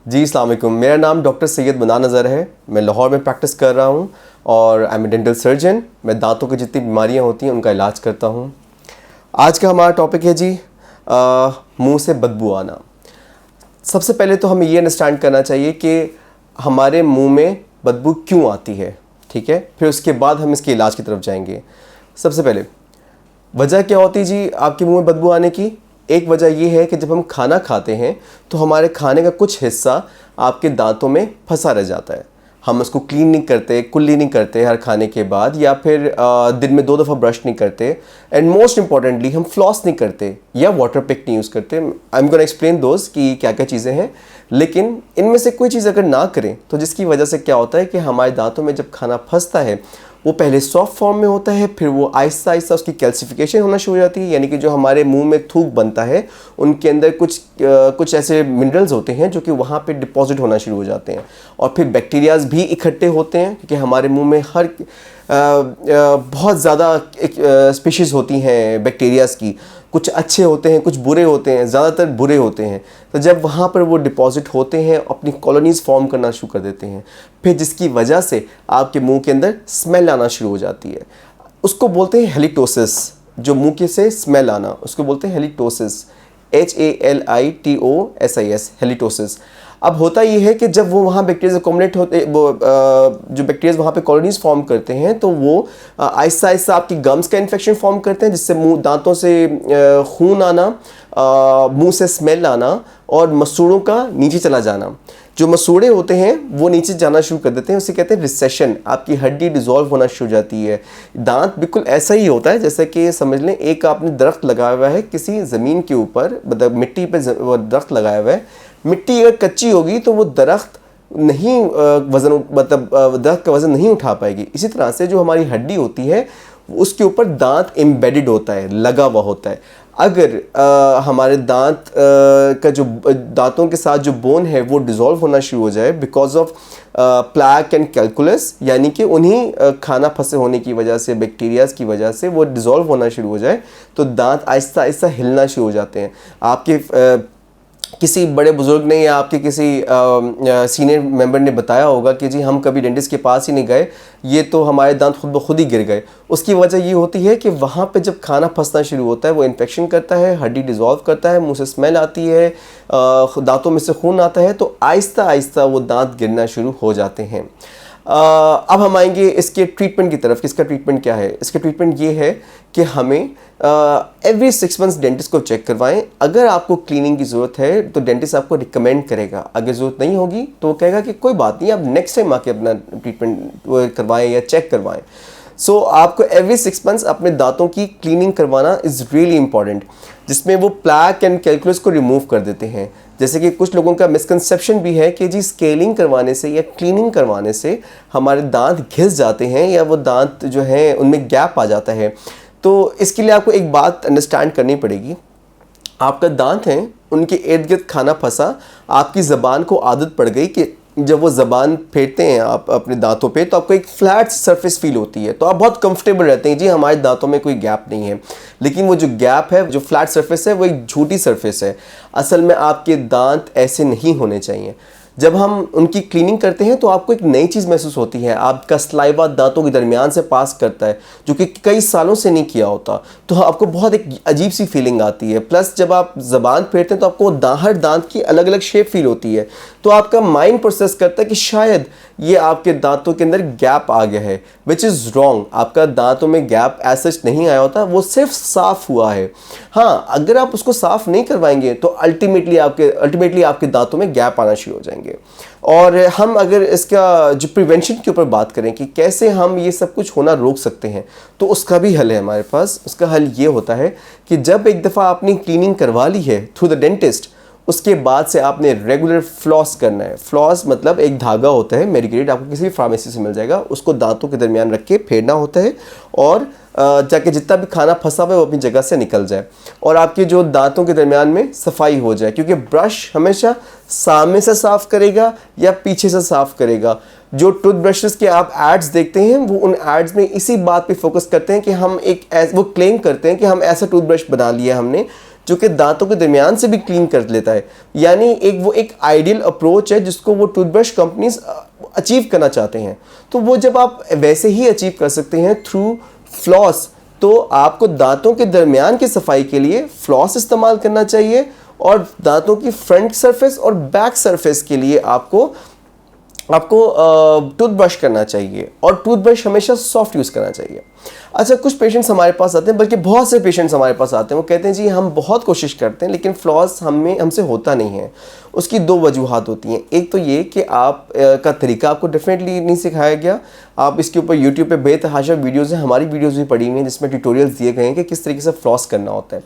जी अस्सलाम वालेकुम। मेरा नाम डॉक्टर सैयद मनान नज़र है। मैं लाहौर में प्रैक्टिस कर रहा हूँ और I am a dental surgeon. मैं दांतों की जितनी बीमारियाँ होती हैं उनका इलाज करता हूँ। आज का हमारा टॉपिक है जी मुंह से बदबू आना। सबसे पहले तो हमें ये अंडरस्टैंड करना चाहिए कि हमारे मुंह में बदबू क्यों आती है, ठीक है। फिर उसके बाद हम इसके इलाज की तरफ जाएंगे। सबसे पहले वजह क्या होती है जी आपके मुंह में बदबू आने की? एक वजह यह है कि जब हम खाना खाते हैं तो हमारे खाने का कुछ हिस्सा आपके दांतों में फंसा रह जाता है। हम उसको क्लीन नहीं करते, कुल्ली नहीं करते हर खाने के बाद, या फिर दिन में 2 दफ़ा ब्रश नहीं करते, एंड मोस्ट इंपॉर्टेंटली हम फ्लॉस नहीं करते या वाटर पिक नहीं यूज़ करते। I am gonna explain those कि क्या क्या चीज़ें हैं, लेकिन इनमें से कोई चीज़ अगर ना करें तो जिसकी वजह से क्या होता है कि हमारे दांतों में जब खाना फंसता है वो पहले सॉफ्ट फॉर्म में होता है, फिर वो आहिस्ता आहिस्ता उसकी कैल्सिफिकेशन होना शुरू हो जाती है, यानी कि जो हमारे मुंह में थूक बनता है उनके अंदर कुछ ऐसे मिनरल्स होते हैं जो कि वहाँ पे डिपॉजिट होना शुरू हो जाते हैं, और फिर बैक्टीरियाज भी इकट्ठे होते हैं क्योंकि हमारे मुंह में हर बहुत ज़्यादा स्पीशीज़ होती हैं बैक्टीरियाज़ की। कुछ अच्छे होते हैं, कुछ बुरे होते हैं, ज़्यादातर बुरे होते हैं। तो जब वहाँ पर वो डिपॉजिट होते हैं अपनी कॉलोनीज़ फॉर्म करना शुरू कर देते हैं, फिर जिसकी वजह से आपके मुंह के अंदर स्मेल आना शुरू हो जाती है। उसको बोलते हैं हेलिटोसिस। जो मुंह के से स्मेल आना उसको बोलते हैं हेलिटोसिस, HALITOSIS, हेलिटोसिस। अब होता ये है कि जब वो वहाँ बैक्टीरिया अकोमोडेट होते, वो जो बैक्टीरिया वहाँ पे कॉलोनीज फॉर्म करते हैं तो वो आहिस्ता आहिस्ता आपकी गम्स का इन्फेक्शन फॉर्म करते हैं, जिससे मुंह दांतों से खून आना, मुंह से स्मेल आना और मसूड़ों का नीचे चला जाना। जो मसूड़े होते हैं वो नीचे जाना शुरू कर देते हैं, उसे कहते हैं रिसेशन। आपकी हड्डी डिज़ोल्व होना शुरू हो जाती है। दांत बिल्कुल ऐसा ही होता है जैसे कि समझ लें एक आपने दरख्त लगाया हुआ है किसी ज़मीन के ऊपर, मतलब मिट्टी पे वो दरख्त लगाया हुआ है। मिट्टी अगर कच्ची होगी तो वो दरख्त नहीं वज़न, मतलब दरख्त का वज़न नहीं उठा पाएगी। इसी तरह से जो हमारी हड्डी होती है उसके ऊपर दांत एम्बेडेड होता है, लगा हुआ होता है। अगर हमारे दांत का जो दांतों के साथ जो बोन है वो डिज़ोल्व होना शुरू हो जाए because of plaque and calculus, यानी कि उन्हीं खाना फंसे होने की वजह से, बैक्टीरियाज की वजह से वो डिज़ोल्व होना शुरू हो जाए, तो दांत आहिस्ता आहिस्ता हिलना शुरू हो जाते हैं। आपके किसी बड़े बुजुर्ग ने या आपके किसी सीनियर मेंबर ने बताया होगा कि जी हम कभी डेंटिस्ट के पास ही नहीं गए, ये तो हमारे दांत खुद ब खुद ही गिर गए। उसकी वजह ये होती है कि वहाँ पे जब खाना फंसना शुरू होता है वो इन्फेक्शन करता है, हड्डी डिज़ोल्व करता है, मुंह से स्मेल आती है, दांतों में से खून आता है, तो आहिस्ता आहिस्ता वो दांत गिरना शुरू हो जाते हैं। अब हम आएंगे इसके ट्रीटमेंट की तरफ। इसका ट्रीटमेंट क्या है? इसका ट्रीटमेंट ये है कि हमें एवरी 6 मंथ्स डेंटिस्ट को चेक करवाएं। अगर आपको क्लीनिंग की ज़रूरत है तो डेंटिस्ट आपको रिकमेंड करेगा, अगर ज़रूरत नहीं होगी तो वो कहेगा कि कोई बात नहीं, आप नेक्स्ट टाइम आके अपना ट्रीटमेंट करवाएं या चेक करवाएं। सो आपको एवरी 6 मंथ्स अपने दांतों की क्लीनिंग करवाना इज़ रियली इंपॉर्टेंट, जिसमें वो प्लैक एंड कैलकुलस को रिमूव कर देते हैं। जैसे कि कुछ लोगों का मिसकंसेप्शन भी है कि जी स्केलिंग करवाने से या क्लीनिंग करवाने से हमारे दांत घिस जाते हैं या वो दांत जो हैं उनमें गैप आ जाता है। तो इसके लिए आपको एक बात अंडरस्टैंड करनी पड़ेगी। आपका दांत हैं, उनके इर्द गिर्द खाना फंसा, आपकी ज़बान को आदत पड़ गई कि जब वो ज़बान फेरते हैं आप अपने दांतों पे तो आपको एक फ्लैट सरफेस फील होती है, तो आप बहुत कंफर्टेबल रहते हैं जी हमारे दांतों में कोई गैप नहीं है। लेकिन वो जो गैप है, जो फ्लैट सरफेस है, वो एक झूठी सरफेस है। असल में आपके दांत ऐसे नहीं होने चाहिए। जब हम उनकी क्लीनिंग करते हैं तो आपको एक नई चीज़ महसूस होती है। आपका सलाइवा दांतों के दरमियान से पास करता है जो कि कई सालों से नहीं किया होता, तो आपको बहुत एक अजीब सी फीलिंग आती है। प्लस जब आप ज़बान फेरते हैं तो आपको हर दांत की अलग अलग शेप फील होती है, तो आपका माइंड प्रोसेस करता है कि शायद ये आपके दांतों के अंदर गैप आ गया है, विच इज़ रॉन्ग। आपका दांतों में गैप ऐसा नहीं आया होता, वो सिर्फ साफ़ हुआ है। हाँ, अगर आप उसको साफ़ नहीं करवाएंगे तो अल्टीमेटली आपके दांतों में गैप आना शुरू हो जाएंगे। और हम अगर इसका जो प्रिवेंशन के ऊपर बात करें कि कैसे हम ये सब कुछ होना रोक सकते हैं, तो उसका भी हल है हमारे पास। उसका हल ये होता है कि जब एक दफ़ा आपने क्लीनिंग करवा ली है थ्रू द डेंटिस्ट, उसके बाद से आपने रेगुलर फ्लॉस करना है। फ्लॉस मतलब एक धागा होता है मेडिकेटेड, आपको किसी भी फार्मेसी से मिल जाएगा, उसको दांतों के दरमियान रख के फेरना होता है और जाके जितना भी खाना फंसा हुआ है वो अपनी जगह से निकल जाए और आपके जो दांतों के दरमियान में सफाई हो जाए। क्योंकि ब्रश हमेशा सामने से साफ़ करेगा या पीछे से साफ़ करेगा। जो टूथ ब्रशेस के आप एड्स देखते हैं वो उन एड्स में इसी बात पे फोकस करते हैं कि हम वो क्लेम करते हैं कि हम ऐसा टूथब्रश बना लिया हमने जो कि दांतों के दरमियान से भी क्लीन कर लेता है। यानी एक आइडियल अप्रोच है जिसको वो टूथब्रश कंपनीज अचीव करना चाहते हैं। तो वो जब आप वैसे ही अचीव कर सकते हैं थ्रू फ्लॉस, तो आपको दांतों के दरमियान की सफाई के लिए फ्लॉस इस्तेमाल करना चाहिए, और दांतों की फ्रंट सरफेस और बैक सरफेस के लिए आपको टूथब्रश करना चाहिए, और टूथब्रश हमेशा सॉफ्ट यूज़ करना चाहिए। अच्छा, कुछ पेशेंट्स हमारे पास आते हैं, बल्कि बहुत से पेशेंट्स हमारे पास आते हैं, वो कहते हैं जी हम बहुत कोशिश करते हैं लेकिन फ्लॉस हमसे होता नहीं है। उसकी दो वजूहात होती हैं। एक तो ये कि आप का तरीका आपको डेफिनेटली नहीं सिखाया गया। आप इसके ऊपर यूट्यूब पे बेतहाशा वीडियोज़ हैं, हमारी वीडियोज़ भी पड़ी हुई हैं जिसमें ट्यूटोरियल्स दिए गए हैं कि किस तरीके से फ्लॉस करना होता है।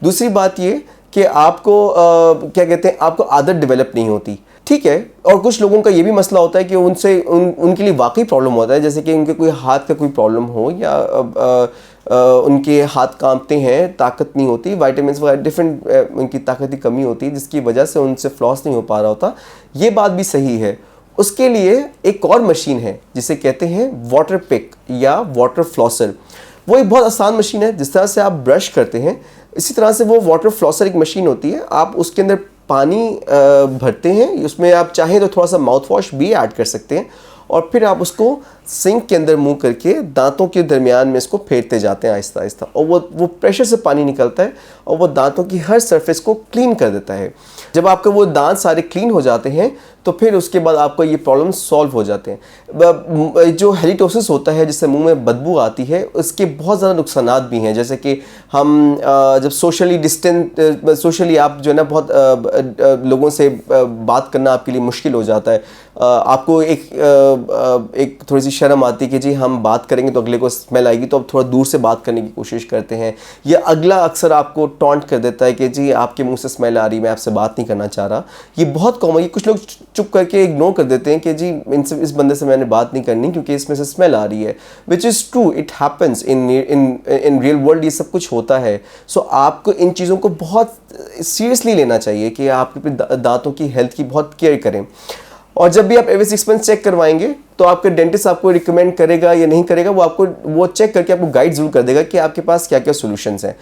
दूसरी बात ये कि आपको क्या कहते हैं, आपको आदत डेवलप नहीं होती, ठीक है। और कुछ लोगों का ये भी मसला होता है कि उनके लिए वाकई प्रॉब्लम होता है, जैसे कि उनके कोई हाथ का कोई प्रॉब्लम हो, या उनके हाथ कांपते हैं, ताकत नहीं होती, वाइटामिन्स वगैरह डिफरेंट उनकी ताकत की कमी होती है जिसकी वजह से उनसे फ्लॉस नहीं हो पा रहा होता। ये बात भी सही है। उसके लिए एक और मशीन है जिसे कहते हैं वाटर पिक या वाटर फ्लॉसर। वो एक बहुत आसान मशीन है। जिस तरह से आप ब्रश करते हैं इसी तरह से वो वाटर फ्लॉसर एक मशीन होती है। आप उसके अंदर पानी भरते हैं, उसमें आप चाहें तो थोड़ा सा माउथ वॉश भी ऐड कर सकते हैं, और फिर आप उसको सिंक के अंदर मुंह करके दांतों के दरमियान में इसको फेरते जाते हैं आहिस्ता आहिस्ता, और वो प्रेशर से पानी निकलता है और वो दांतों की हर सरफेस को क्लीन कर देता है। जब आपके वो दांत सारे क्लीन हो जाते हैं तो फिर उसके बाद आपको ये प्रॉब्लम सॉल्व हो जाते हैं। जो हेलिटोसिस होता है जिससे मुंह में बदबू आती है, उसके बहुत ज़्यादा नुकसानात भी हैं, जैसे कि हम जब सोशली आप जो है ना बहुत लोगों से बात करना आपके लिए मुश्किल हो जाता है। आपको एक थोड़ी सी शर्म आती है कि जी हम बात करेंगे तो अगले को स्मेल आएगी, तो आप थोड़ा दूर से बात करने की कोशिश करते हैं, या अगला अक्सर आपको टॉन्ट कर देता है कि जी आपके मुंह से स्मेल आ रही, मैं आपसे बात नहीं करना चाह रहा। ये बहुत कॉमन है। कुछ लोग चुप करके इग्नोर कर देते हैं कि जी इस बंदे से मैंने बात नहीं करनी क्योंकि इसमें से स्मेल आ रही है, which is true, it happens in real world, ये सब कुछ होता है। सो आपको इन चीज़ों को बहुत सीरियसली लेना चाहिए कि आप अपने दांतों की हेल्थ की बहुत केयर करें। और जब भी आप एवरी 6 मंथ्स चेक करवाएंगे तो आपके डेंटिस्ट आपको रिकमेंड करेगा या नहीं करेगा, वो चेक करके आपको गाइड जरूर कर देगा कि आपके पास क्या क्या सॉल्यूशंस हैं।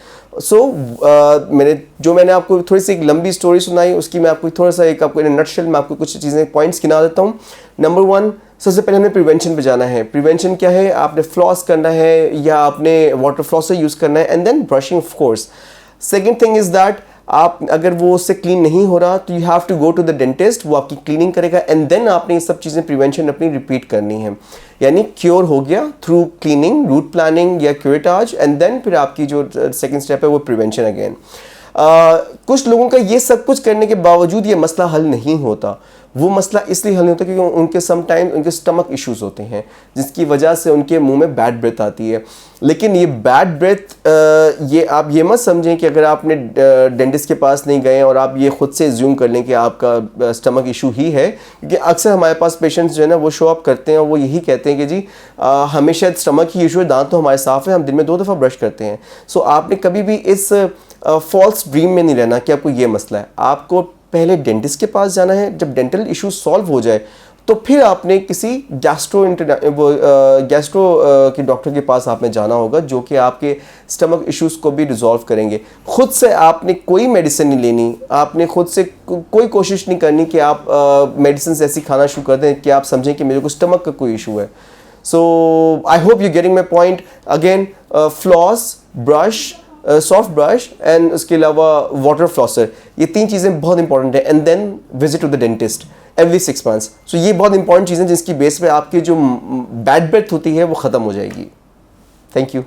मैंने आपको थोड़ी सी एक लंबी स्टोरी सुनाई, उसकी मैं आपको थोड़ा सा आपको इन नटशेल में आपको कुछ चीज़ें पॉइंट्स गिना देता हूँ। नंबर 1, सबसे पहले हमें प्रिवेंशन पे जाना है। प्रिवेंशन क्या है? आपने फ्लॉस करना है या आपने वाटर फ्लॉसर यूज़ करना है, and then brushing of course. Second thing is that आप अगर वो उससे क्लीन नहीं हो रहा तो you have to go to the dentist, वो आपकी क्लीनिंग करेगा, एंड देन आपने ये सब चीज़ें प्रिवेंशन अपनी रिपीट करनी है। यानी क्योर हो गया थ्रू क्लीनिंग, रूट प्लानिंग या क्यूरेटाज, एंड देन फिर आपकी जो सेकंड स्टेप है वो प्रिवेंशन अगेन। कुछ लोगों का ये सब कुछ करने के बावजूद ये मसला हल नहीं होता। वो मसला इसलिए हल नहीं होता क्योंकि उनके समटाइम उनके स्टमक इश्यूज होते हैं जिसकी वजह से उनके मुंह में बैड ब्रेथ आती है। लेकिन ये बैड ब्रेथ ये आप ये मत समझें कि अगर आपने डेंटिस्ट के पास नहीं गए और आप ये खुद से ज्यूम कर लें कि आपका स्टमक इशू ही है, क्योंकि अक्सर हमारे पास पेशेंट्स जो है ना वो शो अप करते हैं और वो यही कहते हैं कि जी हमें शायद स्टमक ही इशू है, दांत तो हमारे साफ़ है, हम दिन में 2 दफ़ा ब्रश करते हैं। सो आपने कभी भी इस फॉल्स ड्रीम में नहीं रहना कि आपको ये मसला है। आपको पहले डेंटिस्ट के पास जाना है, जब डेंटल इशू सॉल्व हो जाए तो फिर आपने किसी गैस्ट्रो के डॉक्टर के पास आपने जाना होगा जो कि आपके स्टमक इश्यूज़ को भी रिजॉल्व करेंगे। खुद से आपने कोई मेडिसिन नहीं लेनी, आपने खुद से कोई कोशिश नहीं करनी कि आप मेडिसिन ऐसी खाना शुरू कर दें कि आप समझें कि मेरे को स्टमक का कोई इशू है। So I hope you getting my point. Again floss, brush, soft brush and उसके अलावा वाटर फ्लॉसर, ये 3 चीज़ें बहुत इंपॉर्टेंट है। And then visit to the dentist every 6 months. So ये बहुत इंपॉर्टेंट चीज़ें जिसकी बेस पे आपकी जो बैड ब्रेथ होती है वो ख़त्म हो जाएगी। Thank you.